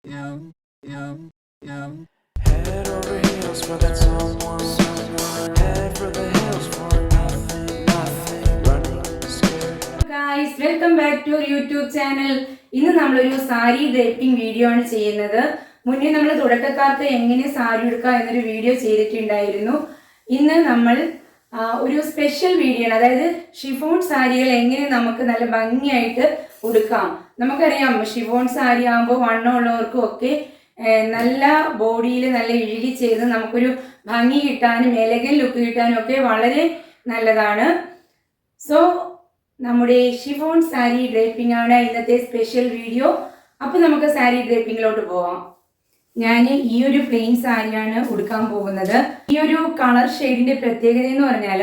Head over heels for that someone. Head for the hills for nothing. Running scared. Guys, welcome back to our YouTube channel. ഇന്ന് നമ്മളൊരു sari draping video ആണ് ചെയ്യുന്നത്. മുന്നേ നമ്മൾ തുടക്കക്കാർക്ക് എങ്ങനെ സാരി ഉടുക്കാം എന്നൊരു വീഡിയോ ചെയ്തിട്ടുണ്ടായിരുന്നു. ഇന്ന് നമ്മൾ ഒരു സ്പെഷ്യൽ വീഡിയോ ആണ്. അതായത് ഷിഫോൺ സാരികൾ എങ്ങനെ നമുക്ക് നല്ല ഭംഗിയായിട്ട് ഉടുക്കാം. നമുക്കറിയാം ഷിഫോൺ സാരി ആകുമ്പോൾ വണ്ണമുള്ളവർക്കും ഒക്കെ നല്ല ബോഡിയിൽ നല്ല ഇഴുകി ചേർന്ന് നമുക്കൊരു ഭംഗി കിട്ടാനും എലഗൻ ലുക്ക് കിട്ടാനും ഒക്കെ വളരെ നല്ലതാണ്. സോ നമ്മുടെ ഷിഫോൺ സാരി ഡ്രേപ്പിംഗ് ആണ് ഇന്നത്തെ സ്പെഷ്യൽ വീഡിയോ. അപ്പോൾ നമുക്ക് സാരി ഡ്രേപ്പിങ്ങിലോട്ട് പോവാം. ഞാൻ ഈ ഒരു പ്ലെയിൻ സാരിയാണ് ഉടുക്കാൻ പോകുന്നത്. ഈ ഒരു കളർ ഷെയ്ഡിന്റെ പ്രത്യേകത എന്ന് പറഞ്ഞാൽ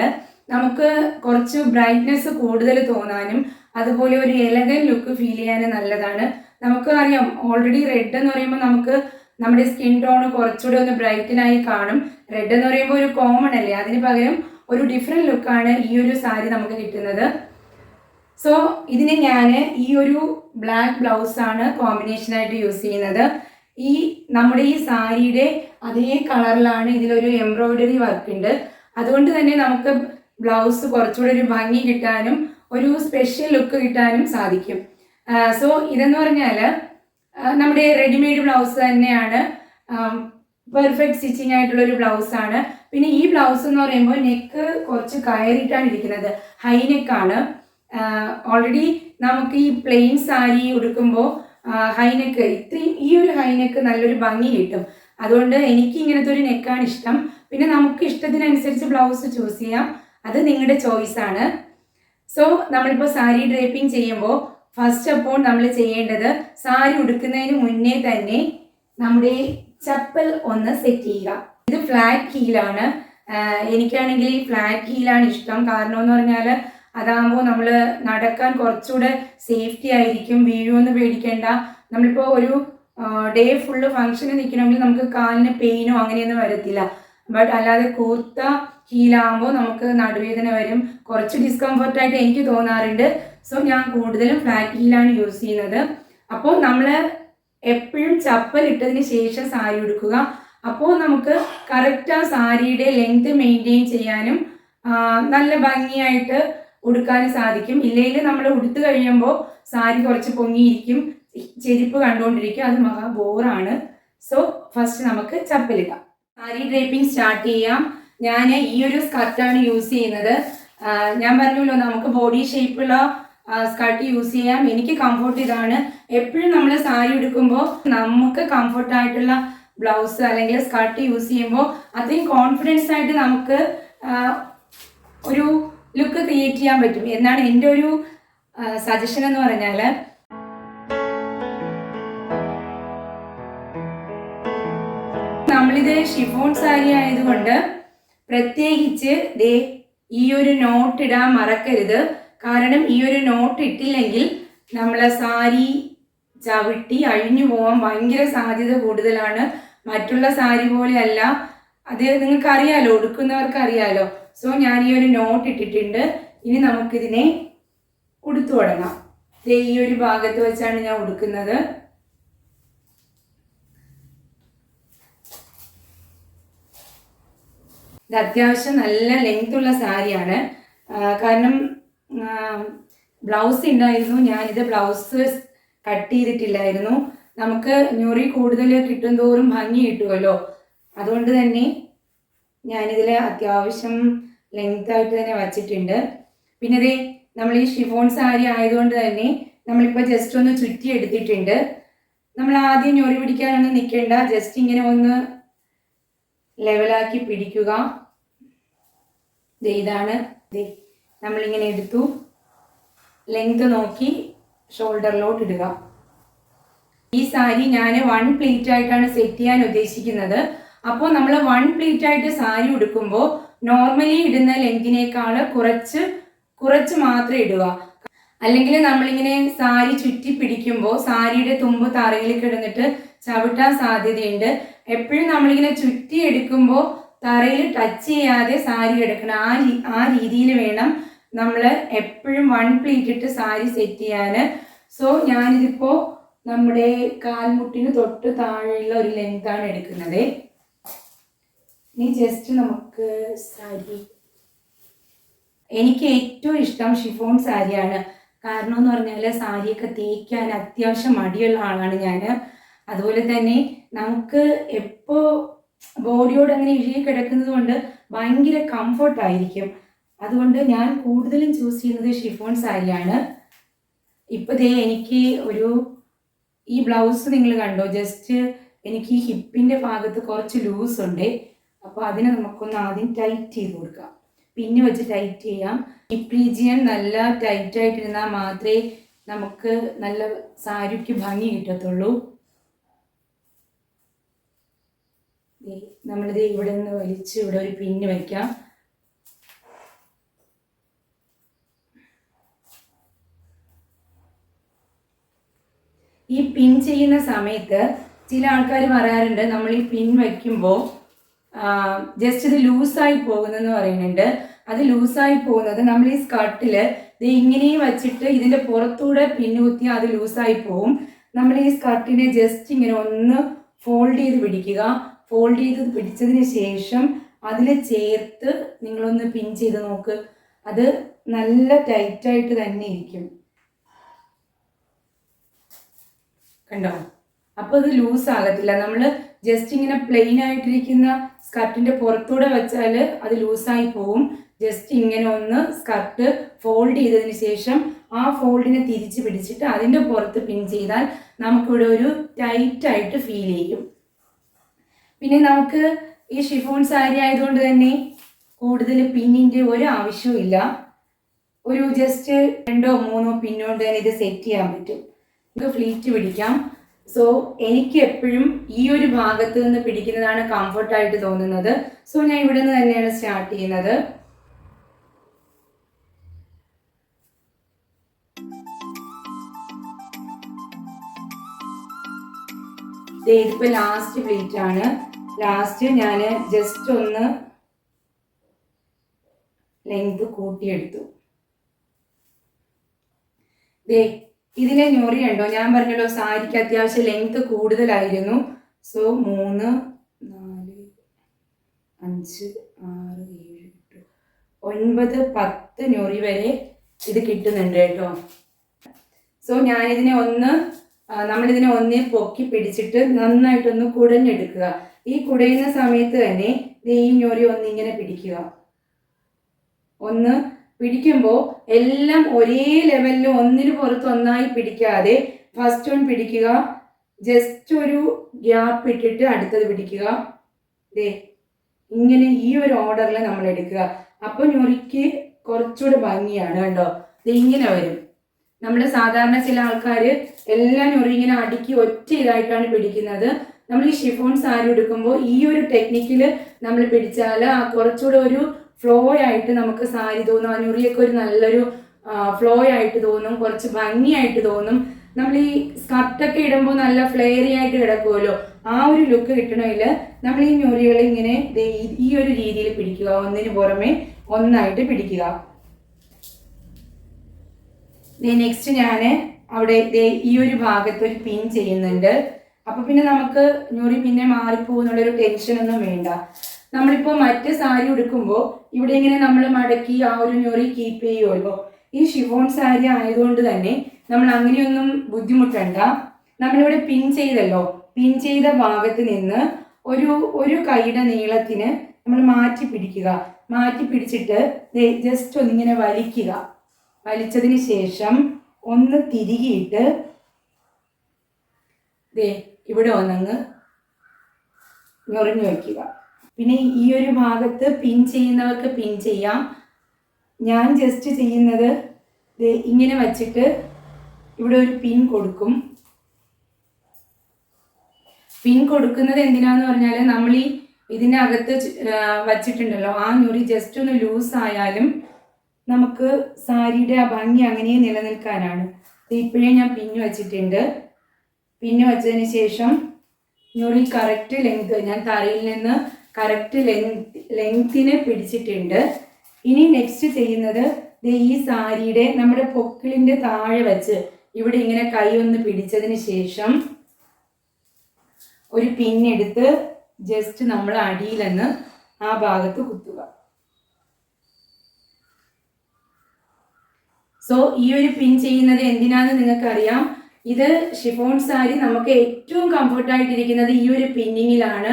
നമുക്ക് കുറച്ച് ബ്രൈറ്റ്നെസ് കൂടുതൽ തോന്നാനും അതുപോലെ ഒരു എലഗൻ ലുക്ക് ഫീൽ ചെയ്യാനും നല്ലതാണ്. നമുക്ക് അറിയാം ഓൾറെഡി റെഡ് എന്ന് പറയുമ്പോൾ നമുക്ക് നമ്മുടെ സ്കിൻ ടോൺ കുറച്ചുകൂടെ ഒന്ന് ബ്രൈറ്റനായി കാണും. റെഡ് എന്ന് പറയുമ്പോൾ ഒരു കോമൺ അല്ലേ, അതിന് പകരം ഒരു ഡിഫറെൻറ്റ് ലുക്കാണ് ഈ ഒരു സാരി നമുക്ക് കിട്ടുന്നത്. സോ ഇതിന് ഞാൻ ഈ ഒരു ബ്ലാക്ക് ബ്ലൗസാണ് കോമ്പിനേഷനായിട്ട് യൂസ് ചെയ്യുന്നത്. നമ്മുടെ ഈ സാരിയുടെ അതേ കളറിലാണ് ഇതിലൊരു എംബ്രോയിഡറി വർക്ക് ഉണ്ട്. അതുകൊണ്ട് തന്നെ നമുക്ക് ബ്ലൗസ് കുറച്ചുകൂടെ ഒരു ഭംഗി കിട്ടാനും ഒരു സ്പെഷ്യൽ ലുക്ക് കിട്ടാനും സാധിക്കും. സോ ഇതെന്ന് പറഞ്ഞാൽ നമ്മുടെ റെഡിമെയ്ഡ് ബ്ലൗസ് തന്നെയാണ്, പെർഫെക്റ്റ് സ്റ്റിച്ചിങ് ആയിട്ടുള്ളൊരു ബ്ലൗസാണ്. പിന്നെ ഈ ബ്ലൗസ് എന്ന് പറയുമ്പോൾ നെക്ക് കുറച്ച് കയറിയിട്ടാണ് ഇരിക്കുന്നത്, ഹൈ നെക്കാണ്. ഓൾറെഡി നമുക്ക് ഈ പ്ലെയിൻ സാരി ഉടുക്കുമ്പോൾ ഹൈനെക്ക് ഈ ഒരു ഹൈനെക്ക് നല്ലൊരു ഭംഗി കിട്ടും. അതുകൊണ്ട് എനിക്ക് ഇങ്ങനത്തെ ഒരു നെക്കാണ് ഇഷ്ടം. പിന്നെ നമുക്ക് ഇഷ്ടത്തിനനുസരിച്ച് ബ്ലൗസ് ചൂസ് ചെയ്യാം, അത് നിങ്ങളുടെ ചോയ്സാണ്. സോ നമ്മളിപ്പോൾ സാരി ഡ്രേപ്പിംഗ് ചെയ്യുമ്പോൾ ഫസ്റ്റ് അപ്പോൾ നമ്മൾ ചെയ്യേണ്ടത് സാരി ഉടുക്കുന്നതിന് മുന്നേ തന്നെ നമ്മുടെ ചപ്പൽ ഒന്ന് സെറ്റ് ചെയ്യുക. ഇത് ഫ്ലാറ്റ് ഹീലാണ്. എനിക്കാണെങ്കിൽ ഈ ഫ്ലാറ്റ് ഹീലാണ് ഇഷ്ടം. കാരണം എന്ന് പറഞ്ഞാൽ അതാകുമ്പോൾ നമ്മൾ നടക്കാൻ കുറച്ചുകൂടെ സേഫ്റ്റി ആയിരിക്കും, വീഴുമെന്ന് പേടിക്കേണ്ട. നമ്മളിപ്പോൾ ഒരു ഡേ ഫുള്ള് ഫംഗ്ഷന് നിൽക്കണമെങ്കിൽ നമുക്ക് കാലിന് പെയിനോ അങ്ങനെയൊന്നും വരത്തില്ല. ബട്ട് അല്ലാതെ കൂർത്ത ഹീലാകുമ്പോൾ നമുക്ക് നടുവേദന വരും, കുറച്ച് ഡിസ്കംഫർട്ടായിട്ട് എനിക്ക് തോന്നാറുണ്ട്. സോ ഞാൻ കൂടുതലും ഫ്ലാറ്റ് ഹീലാണ് യൂസ് ചെയ്യുന്നത്. അപ്പോൾ നമ്മൾ എപ്പോഴും ചപ്പൽ ഇട്ടതിന് ശേഷം സാരി ഉടുക്കുക. അപ്പോൾ നമുക്ക് കറക്റ്റ് ആ സാരിയുടെ ലെങ്ത് മെയിൻറ്റെയിൻ ചെയ്യാനും നല്ല ഭംഗിയായിട്ട് ഉടുക്കാനും സാധിക്കും. ഇല്ലെങ്കിൽ നമ്മൾ ഉടുത്തു കഴിയുമ്പോൾ സാരി കുറച്ച് പൊങ്ങിയിരിക്കും, ചെരുപ്പ് കണ്ടുകൊണ്ടിരിക്കും, അത് മഹാ ബോറാണ്. സോ ഫസ്റ്റ് നമുക്ക് ചപ്പലിടാം. സാരി ഡ്രേപ്പിംഗ് സ്റ്റാർട്ട് ചെയ്യാം. ഞാൻ ഈ ഒരു സ്കർട്ടാണ് യൂസ് ചെയ്യുന്നത്. ഞാൻ പറഞ്ഞല്ലോ നമുക്ക് ബോഡി ഷേപ്പുള്ള സ്കർട്ട് യൂസ് ചെയ്യാം. എനിക്ക് കംഫർട്ട് ഇതാണ്. എപ്പോഴും നമ്മൾ സാരി ഉടുക്കുമ്പോൾ നമുക്ക് കംഫർട്ടായിട്ടുള്ള ബ്ലൗസ് അല്ലെങ്കിൽ സ്കർട്ട് യൂസ് ചെയ്യുമ്പോൾ അത്രയും കോൺഫിഡൻസ് ആയിട്ട് നമുക്ക് ഒരു ലുക്ക് ക്രിയേറ്റ് ചെയ്യാൻ പറ്റും എന്നാണ് എൻ്റെ ഒരു സജഷൻ എന്ന് പറഞ്ഞാൽ. നമ്മളിത് ഷിഫോൺ സാരി ആയതുകൊണ്ട് പ്രത്യേകിച്ച് ഈ ഒരു നോട്ട് ഇടാൻ മറക്കരുത്. കാരണം ഈ ഒരു നോട്ട് ഇട്ടില്ലെങ്കിൽ നമ്മളെ സാരി ചവിട്ടി അഴിഞ്ഞു പോകാൻ ഭയങ്കര സാധ്യത കൂടുതലാണ്. മറ്റുള്ള സാരി പോലെയല്ല, അത് നിങ്ങൾക്ക് അറിയാലോ, ഉടുക്കുന്നവർക്ക് അറിയാലോ. സോ ഞാൻ ഈ ഒരു നോട്ട് ഇട്ടിട്ടുണ്ട്. ഇനി നമുക്കിതിനെ ഉടുത്തു തുടങ്ങാം. ഈ ഒരു ഭാഗത്ത് വെച്ചാണ് ഞാൻ ഉടുക്കുന്നത്. ഇത് അത്യാവശ്യം നല്ല ലെങ്ത്തുള്ള സാരിയാണ്. കാരണം ബ്ലൗസ് ഉണ്ടായിരുന്നു, ഞാനിത് ബ്ലൗസ് കട്ട് ചെയ്തിട്ടില്ലായിരുന്നു. നമുക്ക് ഞൊറി കൂടുതൽ കിട്ടും തോറും ഭംഗി കിട്ടുമല്ലോ, അതുകൊണ്ട് തന്നെ ഞാനിതിൽ അത്യാവശ്യം ലെങ്തായിട്ട് തന്നെ വച്ചിട്ടുണ്ട്. പിന്നെ ഇതേ നമ്മൾ ഈ ഷിഫോൺ സാരി ആയതുകൊണ്ട് തന്നെ നമ്മളിപ്പോൾ ജസ്റ്റ് ഒന്ന് ചുറ്റി എടുത്തിട്ടുണ്ട്. നമ്മൾ ആദ്യം ഞൊറി പിടിക്കാനൊന്നും നിൽക്കേണ്ട, ജസ്റ്റ് ഇങ്ങനെ ഒന്ന് ലെവലാക്കി പിടിക്കുക. ഇതാണ് നമ്മളിങ്ങനെ എടുത്തു, ലെങ്ത് നോക്കി ഷോൾഡറിലോട്ട് ഇടുക. ഈ സാരി ഞാൻ 1 പ്ലീറ്റ് ആയിട്ടാണ് സെറ്റ് ചെയ്യാൻ ഉദ്ദേശിക്കുന്നത്. അപ്പോൾ നമ്മൾ 1 പ്ലീറ്റ് ആയിട്ട് സാരി ഉടുക്കുമ്പോൾ നോർമലി ഇടുന്ന ലെങ്തിനേക്കാൾ കുറച്ച് മാത്രമേ ഇടുക. അല്ലെങ്കിൽ നമ്മളിങ്ങനെ സാരി ചുറ്റി പിടിക്കുമ്പോൾ സാരിയുടെ തുമ്പ് തറയിൽ കിടന്നിട്ട് ചവിട്ടാൻ സാധ്യതയുണ്ട്. എപ്പോഴും നമ്മളിങ്ങനെ ചുറ്റി എടുക്കുമ്പോൾ തറയിൽ ടച്ച് ചെയ്യാതെ സാരി എടുക്കണം. ആ രീതിയിൽ വേണം നമ്മൾ എപ്പോഴും 1 പ്ലീറ്റ് ഇട്ട് സാരി സെറ്റ് ചെയ്യാൻ. സോ ഞാനിതിപ്പോൾ നമ്മുടെ കാൽമുട്ടിന് തൊട്ട് താഴെയുള്ള ഒരു ലെങ്താണ് എടുക്കുന്നത്. ഇനി ജസ്റ്റ് നമുക്ക് സാരി, എനിക്ക് ഏറ്റവും ഇഷ്ടം ഷിഫോൺ സാരിയാണ്. കാരണം എന്ന് പറഞ്ഞാൽ സാരിയൊക്കെ തേക്കാൻ അത്യാവശ്യം മടിയുള്ള ആളാണ് ഞാൻ. അതുപോലെ തന്നെ നമുക്ക് എപ്പോൾ ബോഡിയോട് അങ്ങനെ ഇഴുകി കിടക്കുന്നത് കൊണ്ട് ഭയങ്കര കംഫർട്ടായിരിക്കും. അതുകൊണ്ട് ഞാൻ കൂടുതലും ചൂസ് ചെയ്യുന്നത് ഷിഫോൺ സാരിയാണ്. ഇപ്പോൾ ദേ എനിക്ക് ഈ ബ്ലൗസ് നിങ്ങൾ കണ്ടോ, ജസ്റ്റ് എനിക്ക് ഈ ഹിപ്പിൻ്റെ ഭാഗത്ത് കുറച്ച് ലൂസ് ഉണ്ട്. അപ്പോൾ അതിനെ നമുക്കൊന്ന് ആദ്യം ടൈറ്റ് ചെയ്ത് കൊടുക്കാം. പിന്ന് വെച്ച് ടൈറ്റ് ചെയ്യാം. ഹിപ്പ് റീജിയൻ നല്ല ടൈറ്റായിട്ടിരുന്നാൽ മാത്രമേ നമുക്ക് നല്ല സാരിക്ക് ഭംഗി കിട്ടത്തുള്ളൂ. നമ്മളിത് ഇവിടെ നിന്ന് വലിച്ച് ഇവിടെ ഒരു പിന്ന് വയ്ക്കാം. ഈ പിൻ ചെയ്യുന്ന സമയത്ത് ചില ആൾക്കാർ പറയാറുണ്ട് നമ്മൾ ഈ പിൻ വയ്ക്കുമ്പോൾ ജസ്റ്റ് ഇത് ലൂസായി പോകുന്നെന്ന് പറയുന്നുണ്ട്. അത് ലൂസായി പോകുന്നത് നമ്മൾ ഈ സ്കർട്ടിൽ ഇത് ഇങ്ങനെയും വച്ചിട്ട് ഇതിൻ്റെ പുറത്തൂടെ പിന്ന് കുത്തിയാൽ അത് ലൂസായി പോകും. നമ്മൾ ഈ സ്കർട്ടിനെ ജസ്റ്റ് ഇങ്ങനെ ഒന്ന് ഫോൾഡ് ചെയ്ത് പിടിക്കുക. ഫോൾഡ് ചെയ്ത് പിടിച്ചതിന് ശേഷം അതിൽ ചേർത്ത് നിങ്ങളൊന്ന് പിൻ ചെയ്ത് നോക്ക്. അത് നല്ല ടൈറ്റായിട്ട് തന്നെ ഇരിക്കും. കണ്ടോ? അപ്പോൾ അത് ലൂസ് ആകത്തില്ല. നമ്മൾ ജസ്റ്റ് ഇങ്ങനെ പ്ലെയിൻ ആയിട്ടിരിക്കുന്ന സ്കർട്ടിൻ്റെ പുറത്തൂടെ വെച്ചാൽ അത് ലൂസായി പോവും. ജസ്റ്റ് ഇങ്ങനെ ഒന്ന് സ്കർട്ട് ഫോൾഡ് ചെയ്തതിന് ശേഷം ആ ഫോൾഡിനെ തിരിച്ച് പിടിച്ചിട്ട് അതിൻ്റെ പുറത്ത് പിൻ ചെയ്താൽ നമുക്കിവിടെ ഒരു ടൈറ്റായിട്ട് ഫീൽ ചെയ്യും. പിന്നെ നമുക്ക് ഈ ഷിഫോൺ സാരി ആയതുകൊണ്ട് തന്നെ കൂടുതൽ പിന്നിൻ്റെ ഒരു ആവശ്യവും ഇല്ല. ഒരു ജസ്റ്റ് 2-3 പിന്നോണ്ട് തന്നെ ഇത് സെറ്റ് ചെയ്യാൻ പറ്റും. നമുക്ക് ഫ്ലീറ്റ് പിടിക്കാം. സോ എനിക്ക് എപ്പോഴും ഈ ഒരു ഭാഗത്ത് നിന്ന് പിടിക്കുന്നതാണ് കംഫർട്ടായിട്ട് തോന്നുന്നത്. സോ ഞാൻ ഇവിടെ നിന്ന് തന്നെയാണ് സ്റ്റാർട്ട് ചെയ്യുന്നത്. ഇതിപ്പോൾ ലാസ്റ്റ് പ്ലീറ്റ് ആണ്. ലാസ്റ്റ് ഞാൻ ജസ്റ്റ് ഒന്ന് ലെങ്ത് കൂട്ടിയെടുത്തു. ഇതിലെ ഞൊറി ഉണ്ടോ? ഞാൻ പറഞ്ഞല്ലോ സാരിക്ക് അത്യാവശ്യം ലെങ്ത് കൂടുതലായിരുന്നു. സോ 3, 4, 5, 6, 7, 8, 9, 10 ഞൊറി വരെ ഇത് കിട്ടുന്നുണ്ട് കേട്ടോ. സോ ഞാനിതിനെ നമ്മളിതിനെ ഒന്നേ പൊക്കി പിടിച്ചിട്ട് നന്നായിട്ടൊന്ന് കുടഞ്ഞെടുക്കുക. ഈ കുടയുന്ന സമയത്ത് തന്നെ ഈ ഞൊറി ഒന്നിങ്ങനെ പിടിക്കുക. ഒന്ന് പിടിക്കുമ്പോൾ എല്ലാം ഒരേ ലെവലിൽ ഒന്നിന് പുറത്ത് ഒന്നായി പിടിക്കാതെ ഫസ്റ്റ് വൺ പിടിക്കുക, ജസ്റ്റ് ഒരു ഗ്യാപ്പ് ഇട്ടിട്ട് അടുത്തത് പിടിക്കുക. ഇങ്ങനെ ഈ ഒരു ഓർഡറിൽ നമ്മൾ എടുക്കുക. അപ്പോൾ ഞൊറിക്ക് കുറച്ചുകൂടെ ഭംഗിയാണ് കേട്ടോ. ഇങ്ങനെ വരും. നമ്മൾ സാധാരണ ചില ആൾക്കാർ എല്ലാ ഞൊറി ഇങ്ങനെ അടുക്കി ഒറ്റ ഇതായിട്ടാണ് പിടിക്കുന്നത്. നമ്മൾ ഈ ഷിഫോൺ സാരി എടുക്കുമ്പോൾ ഈ ഒരു ടെക്നിക്കിൽ നമ്മൾ പിടിച്ചാൽ കുറച്ചുകൂടെ ഒരു ഫ്ലോ ആയിട്ട് നമുക്ക് സാരി തോന്നും. ആ ഞൊറിയൊക്കെ ഒരു നല്ലൊരു ഫ്ലോ ആയിട്ട് തോന്നും, കുറച്ച് ഭംഗിയായിട്ട് തോന്നും. നമ്മൾ ഈ സ്കർട്ടൊക്കെ ഇടുമ്പോൾ നല്ല ഫ്ലെയറി ആയിട്ട് കിടക്കുമല്ലോ, ആ ഒരു ലുക്ക് കിട്ടണമെങ്കിൽ നമ്മൾ ഈ ഞൊറികൾ ഇങ്ങനെ ഈ ഒരു രീതിയിൽ പിടിക്കുക. ഒന്നിന് പുറമെ ഒന്നായിട്ട് പിടിക്കുക. നെക്സ്റ്റ് ഞാൻ അവിടെ ഈ ഒരു ഭാഗത്ത് ഒരു പിൻ ചെയ്യുന്നുണ്ട്. അപ്പൊ പിന്നെ നമുക്ക് ഞൊറി പിന്നെ മാറിപ്പോകുന്നുള്ളൊരു ടെൻഷനൊന്നും വേണ്ട. നമ്മളിപ്പോൾ മറ്റ് സാരി ഉടുക്കുമ്പോൾ ഇവിടെ ഇങ്ങനെ നമ്മൾ മടക്കി ആ ഒരു ഞൊറി കീപ്പ് ചെയ്യുമല്ലോ. ഈ ഷിഫോൺ സാരി ആയതുകൊണ്ട് തന്നെ നമ്മൾ അങ്ങനെയൊന്നും ബുദ്ധിമുട്ടണ്ട. നമ്മളിവിടെ പിൻ ചെയ്തല്ലോ, പിൻ ചെയ്ത ഭാഗത്ത് നിന്ന് ഒരു കൈയുടെ നീളത്തിന് നമ്മൾ മാറ്റി പിടിക്കുക. മാറ്റി പിടിച്ചിട്ട് ജസ്റ്റ് ഒന്നിങ്ങനെ വലിക്കുക. വലിച്ചതിന് ശേഷം ഒന്ന് തിരികിയിട്ട് ഇവിടെ ഒന്നങ്ങ് ഞൊറിഞ്ഞു വയ്ക്കുക. പിന്നെ ഈ ഒരു ഭാഗത്ത് പിൻ ചെയ്യുന്നവർക്ക് പിൻ ചെയ്യാം. ഞാൻ ജസ്റ്റ് ചെയ്യുന്നത് ഇങ്ങനെ വച്ചിട്ട് ഇവിടെ ഒരു പിൻ കൊടുക്കും. പിൻ കൊടുക്കുന്നത് എന്തിനാന്ന് പറഞ്ഞാൽ നമ്മൾ ഇതിനകത്ത് വച്ചിട്ടുണ്ടല്ലോ, ആ ഞൊറി ജസ്റ്റ് ഒന്ന് ലൂസ് ആയാലും നമുക്ക് സാരിയുടെ ആ ഭംഗി അങ്ങനെ നിലനിൽക്കാനാണ്. ഇപ്പോഴേ ഞാൻ പിന്ന് വച്ചിട്ടുണ്ട്. പിന്ന് വച്ചതിന് ശേഷം ഞൊറി കറക്റ്റ് ലെങ്ത് ഞാൻ തറയിൽ നിന്ന് കറക്റ്റ് ലെങ്തിനെ പിടിച്ചിട്ടുണ്ട്. ഇനി നെക്സ്റ്റ് ചെയ്യുന്നത് ഈ സാരിയുടെ നമ്മുടെ പൊക്കിളിൻ്റെ താഴെ വെച്ച് ഇവിടെ ഇങ്ങനെ കൈ ഒന്ന് പിടിച്ചതിന് ശേഷം ഒരു പിന്നെടുത്ത് ജസ്റ്റ് നമ്മൾ അടിയിലെന്ന് ആ ഭാഗത്ത് കുത്തുക. സോ ഈ ഒരു പിൻ ചെയ്യുന്നത് എന്തിനാന്ന് നിങ്ങൾക്കറിയാം. ഇത് ഷിഫോൺ സാരി നമുക്ക് ഏറ്റവും കംഫർട്ടായിട്ടിരിക്കുന്നത് ഈ ഒരു പിന്നിങ്ങിലാണ്.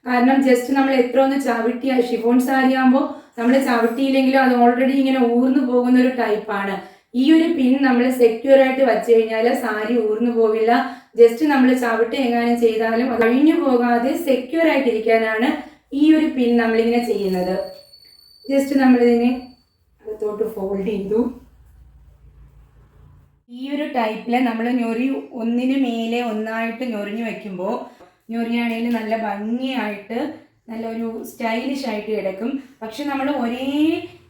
കാരണം ജസ്റ്റ് നമ്മൾ എത്ര ഒന്ന് ചവിട്ടിയാൽ, ഷിഫോൺ സാരി ആകുമ്പോൾ നമ്മൾ ചവിട്ടിയില്ലെങ്കിലും അത് ഓൾറെഡി ഇങ്ങനെ ഊർന്നു പോകുന്ന ഒരു ടൈപ്പാണ്. ഈ ഒരു പിൻ നമ്മൾ സെക്യൂർ ആയിട്ട് വെച്ച് കഴിഞ്ഞാൽ സാരി ഊർന്നു പോവില്ല. ജസ്റ്റ് നമ്മൾ ചവിട്ടി എങ്ങാനും ചെയ്താലും അത് കഴിഞ്ഞു പോകാതെ സെക്യൂർ ആയിട്ടിരിക്കാനാണ് ഈ ഒരു പിൻ നമ്മളിങ്ങനെ ചെയ്യുന്നത്. ജസ്റ്റ് നമ്മളിതിനെ അകത്തോട്ട് ഫോൾഡ് ചെയ്തു. ഈ ഒരു ടൈപ്പിൽ നമ്മൾ ഞൊറി ഒന്നിന് മേലെ ഒന്നായിട്ട് ഞൊറിഞ്ഞു വെക്കുമ്പോൾ ഞൊറിയാണെങ്കിൽ നല്ല ഭംഗിയായിട്ട് നല്ലൊരു സ്റ്റൈലിഷ് ആയിട്ട് കിടക്കും. പക്ഷെ നമ്മൾ ഒരേ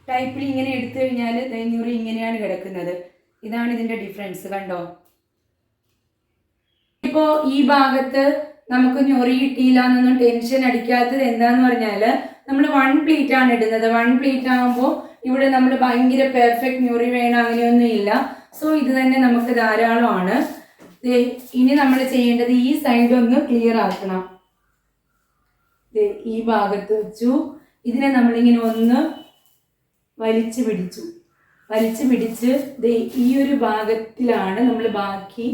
ടൈപ്പിൽ ഇങ്ങനെ എടുത്തു കഴിഞ്ഞാൽ ഞൊറി ഇങ്ങനെയാണ് കിടക്കുന്നത്. ഇതാണ് ഇതിൻ്റെ ഡിഫറൻസ്. കണ്ടോ? ഇപ്പോൾ ഈ ഭാഗത്ത് നമുക്ക് ഞൊറി കിട്ടിയില്ല എന്നൊന്നും ടെൻഷൻ അടിക്കാത്തത് എന്താന്ന് പറഞ്ഞാൽ നമ്മൾ 1 പ്ലീറ്റ് ആണ് ഇടുന്നത്. 1 പ്ലീറ്റ് ആകുമ്പോൾ ഇവിടെ നമ്മൾ ഭയങ്കര പെർഫെക്റ്റ് ഞൊറി വേണം അങ്ങനെയൊന്നും ഇല്ല. സോ ഇത് തന്നെ നമുക്ക് ധാരാളമാണ്. ഇനി നമ്മൾ ചെയ്യേണ്ടത് ഈ സൈഡ് ഒന്ന് ക്ലിയർ ആക്കണം. ഈ ഭാഗത്ത് വെച്ചു. ഇതിനെ നമ്മളിങ്ങനെ ഒന്ന് വലിച്ചു പിടിച്ച് ഈ ഒരു ഭാഗത്തിലാണ് നമ്മൾ ബാക്കി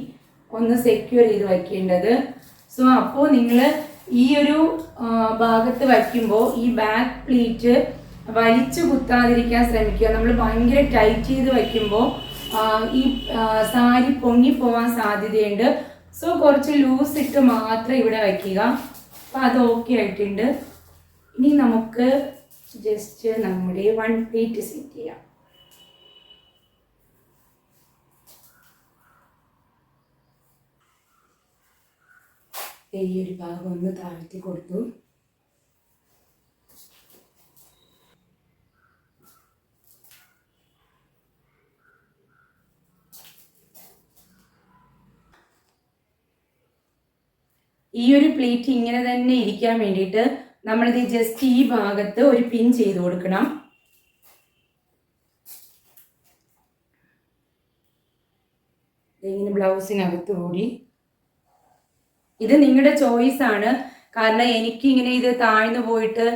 ഒന്ന് സെക്യൂർ ചെയ്ത് വയ്ക്കേണ്ടത്. സോ അപ്പോൾ നിങ്ങൾ ഈ ഒരു ഭാഗത്ത് വയ്ക്കുമ്പോൾ ഈ ബാക്ക് പ്ലീറ്റ് വലിച്ചു കുത്താതിരിക്കാൻ ശ്രമിക്കുക. നമ്മൾ ഭയങ്കര ടൈറ്റ് ചെയ്ത് വയ്ക്കുമ്പോൾ ഈ സാരി പൊങ്ങിപ്പോവാൻ സാധ്യതയുണ്ട്. സോ കുറച്ച് ലൂസ് ഇട്ട് മാത്രം ഇവിടെ വയ്ക്കുക. അപ്പോൾ അത് ഓക്കെ ആയിട്ടുണ്ട്. ഇനി നമുക്ക് ജസ്റ്റ് നമ്മുടെ 1 പ്ലീറ്റ് സെറ്റ് ചെയ്യാം. ഈ ഒരു ഭാഗം ഒന്ന് താഴ്ത്തി കൊടുത്തു. ഈ ഒരു പ്ലേറ്റ് ഇങ്ങനെ തന്നെ ഇരിക്കാൻ വേണ്ടിയിട്ട് നമ്മളിത് ജസ്റ്റ് ഈ ഭാഗത്ത് ഒരു പിൻ ചെയ്ത് കൊടുക്കണം. ഇങ്ങനെ ബ്ലൗസിനകത്ത് കൂടി. ഇത് നിങ്ങളുടെ ചോയ്സ് ആണ്. കാരണം എനിക്ക് ഇങ്ങനെ ഇത് താഴ്ന്നു പോയിട്ട്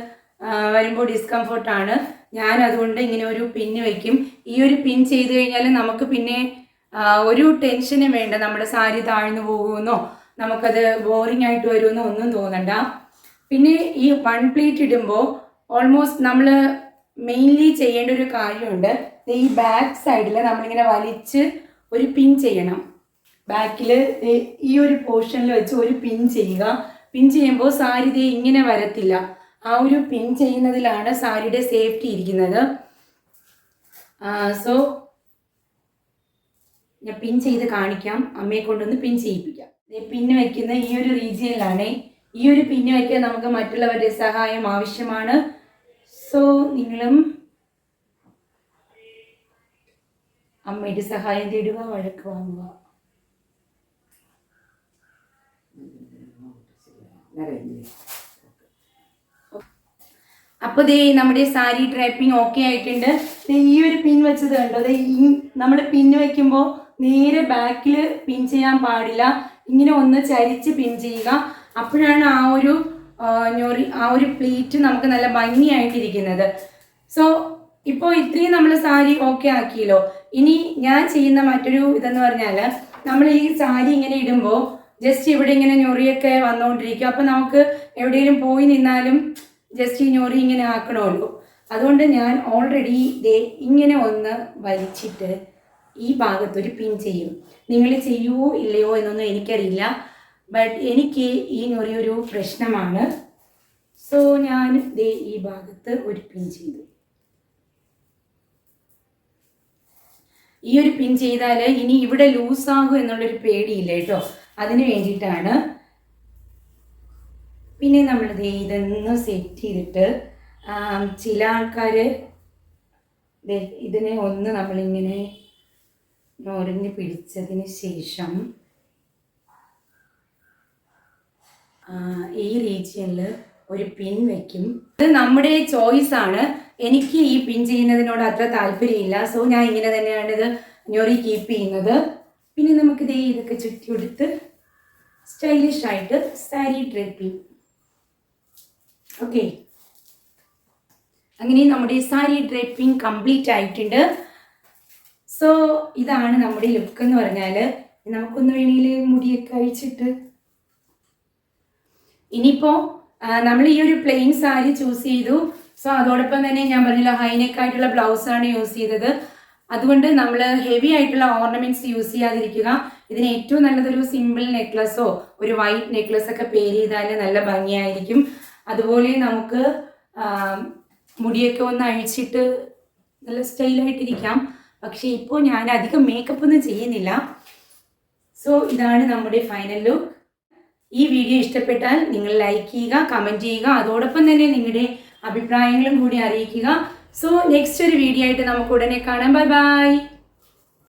വരുമ്പോൾ ഡിസ്കംഫർട്ടാണ്. ഞാൻ അതുകൊണ്ട് ഇങ്ങനെ ഒരു പിന്ന് വയ്ക്കും. ഈ ഒരു പിൻ ചെയ്ത് കഴിഞ്ഞാൽ നമുക്ക് പിന്നെ ഒരു ടെൻഷനും വേണ്ട. നമ്മുടെ സാരി താഴ്ന്നു പോകുമെന്നോ നമുക്കത് ബോറിംഗ് ആയിട്ട് വരുമെന്നോ ഒന്നും തോന്നണ്ട. പിന്നെ ഈ 1 പ്ലീറ്റ് ഇടുമ്പോൾ ഓൾമോസ്റ്റ് നമ്മൾ മെയിൻലി ചെയ്യേണ്ട ഒരു കാര്യമുണ്ട്. ഈ ബാക്ക് സൈഡിൽ നമ്മളിങ്ങനെ വലിച്ച് ഒരു പിൻ ചെയ്യണം. ബാക്കിൽ ഈ ഒരു പോർഷനിൽ വെച്ച് ഒരു പിൻ ചെയ്യുക. പിൻ ചെയ്യുമ്പോൾ സാരി ഇങ്ങനെ വരത്തില്ല. ആ ഒരു പിൻ ചെയ്യുന്നതിലാണ് സാരിയുടെ സേഫ്റ്റി ഇരിക്കുന്നത്. സോ ഞാൻ പിൻ ചെയ്ത് കാണിക്കാം. അമ്മയെ കൊണ്ടൊന്ന് പിൻ ചെയ്യിപ്പിക്കാം. പിന്ന് വയ്ക്കുന്ന ഈ ഒരു റീജിയനിലാണ്. ഈ ഒരു പിന്ന് വയ്ക്കാൻ നമുക്ക് മറ്റുള്ളവരുടെ സഹായം ആവശ്യമാണ്. സോ നിങ്ങളും അമ്മയുടെ സഹായം തേടുക, വഴക്ക് വാങ്ങുക. അപ്പോൾ നമ്മുടെ സാരി ഡ്രൈപ്പിംഗ് ഓക്കെ ആയിട്ടുണ്ട്. ഈ ഒരു പിൻ വെച്ചത് കണ്ടോ? നമ്മൾ പിന്ന് വയ്ക്കുമ്പോൾ നേരെ ബാക്കിൽ പിൻ ചെയ്യാൻ പാടില്ല. ഇങ്ങനെ ഒന്ന് ചരിച്ച് പിൻ ചെയ്യുക. അപ്പോഴാണ് ആ ഒരു പ്ലീറ്റ് നമുക്ക് നല്ല ഭംഗിയായിട്ടിരിക്കുന്നത്. സോ ഇപ്പോൾ ഇത്രയും നമ്മൾ സാരി ഓക്കെ ആക്കിയല്ലോ. ഇനി ഞാൻ ചെയ്യുന്ന മറ്റൊരു ഇതെന്ന് പറഞ്ഞാൽ, നമ്മൾ ഈ സാരി ഇങ്ങനെ ഇടുമ്പോൾ ജസ്റ്റ് ഇവിടെ ഇങ്ങനെ ഞൊറിയൊക്കെ വന്നുകൊണ്ടിരിക്കും. അപ്പോൾ നമുക്ക് എവിടെയെങ്കിലും പോയി നിന്നാലും ജസ്റ്റ് ഈ ഞൊറി ഇങ്ങനെ ആക്കണമല്ലോ. അതുകൊണ്ട് ഞാൻ ഓൾറെഡി ഇങ്ങനെ ഒന്ന് വലിച്ചിട്ട് ഈ ഭാഗത്തൊരു പിൻ ചെയ്യും. നിങ്ങൾ ചെയ്യുമോ ഇല്ലയോ എന്നൊന്നും എനിക്കറിയില്ല. ബട്ട് എനിക്ക് ഈ ഞൊറി ഒരു പ്രശ്നമാണ്. സോ ഞാൻ ഈ ഭാഗത്ത് ഒരു പിൻ ചെയ്തു. ഈ ഒരു പിൻ ചെയ്താൽ ഇനി ഇവിടെ ലൂസാകും എന്നുള്ളൊരു പേടിയില്ല കേട്ടോ. അതിന് വേണ്ടിയിട്ടാണ്. പിന്നെ നമ്മൾ ഇതൊന്ന് സെറ്റ് ചെയ്തിട്ട് ചില ആൾക്കാർ ഇതിനെ ഒന്ന് നമ്മളിങ്ങനെ ഞൊറിഞ്ഞ് പിടിച്ചതിന് ശേഷം ഈ റീജിയനിൽ ഒരു പിൻ വയ്ക്കും. ഇത് നമ്മുടെ ചോയ്സ് ആണ്. എനിക്ക് ഈ പിൻ ചെയ്യുന്നതിനോട് അത്ര താല്പര്യമില്ല. സോ ഞാൻ ഇങ്ങനെ തന്നെയാണ് ഇത് ഞൊറി കീപ്പ് ചെയ്യുന്നത്. പിന്നെ നമുക്ക് ഇതൊക്കെ ചുറ്റി കൊടുത്ത് സ്റ്റൈലിഷ് ആയിട്ട് സാരി ഡ്രേപ്പിംഗ്. ഓക്കെ, അങ്ങനെ നമ്മുടെ സാരി ഡ്രേപ്പിംഗ് കംപ്ലീറ്റ് ആയിട്ടുണ്ട്. സോ ഇതാണ് നമ്മുടെ ലുക്ക് എന്ന് പറഞ്ഞാൽ. നമുക്കൊന്ന് വേണമെങ്കിൽ മുടിയൊക്കെ അഴിച്ചിട്ട്, ഇനിയിപ്പോൾ നമ്മൾ ഈ ഒരു പ്ലെയിൻ സാരി ചൂസ് ചെയ്തു. സോ അതോടൊപ്പം തന്നെ ഞാൻ പറഞ്ഞില്ല, ഹൈനെക്ക് ആയിട്ടുള്ള ബ്ലൗസാണ് യൂസ് ചെയ്തത്. അതുകൊണ്ട് നമ്മൾ ഹെവി ആയിട്ടുള്ള ഓർണമെന്റ്സ് യൂസ് ചെയ്യാതിരിക്കുക. ഇതിന് ഏറ്റവും നല്ലതൊരു സിമ്പിൾ നെക്ലസോ ഒരു വൈറ്റ് നെക്ലസ് ഒക്കെ പെയർ ചെയ്താൽ നല്ല ഭംഗിയായിരിക്കും. അതുപോലെ നമുക്ക് മുടിയൊക്കെ ഒന്ന് അഴിച്ചിട്ട് നല്ല സ്റ്റൈലായിട്ടിരിക്കാം. പക്ഷേ ഇപ്പോൾ ഞാൻ അധികം മേക്കപ്പ് ഒന്നും ചെയ്യുന്നില്ല. സോ ഇതാണ് നമ്മുടെ ഫൈനൽ ലുക്ക്. ഈ വീഡിയോ ഇഷ്ടപ്പെട്ടാൽ നിങ്ങൾ ലൈക്ക് ചെയ്യുക, കമൻറ്റ് ചെയ്യുക, അതോടൊപ്പം തന്നെ നിങ്ങളുടെ അഭിപ്രായങ്ങളും കൂടി അറിയിക്കുക. സോ നെക്സ്റ്റ് ഒരു വീഡിയോ ആയിട്ട് നമുക്ക് ഉടനെ കാണാം. Bye bye.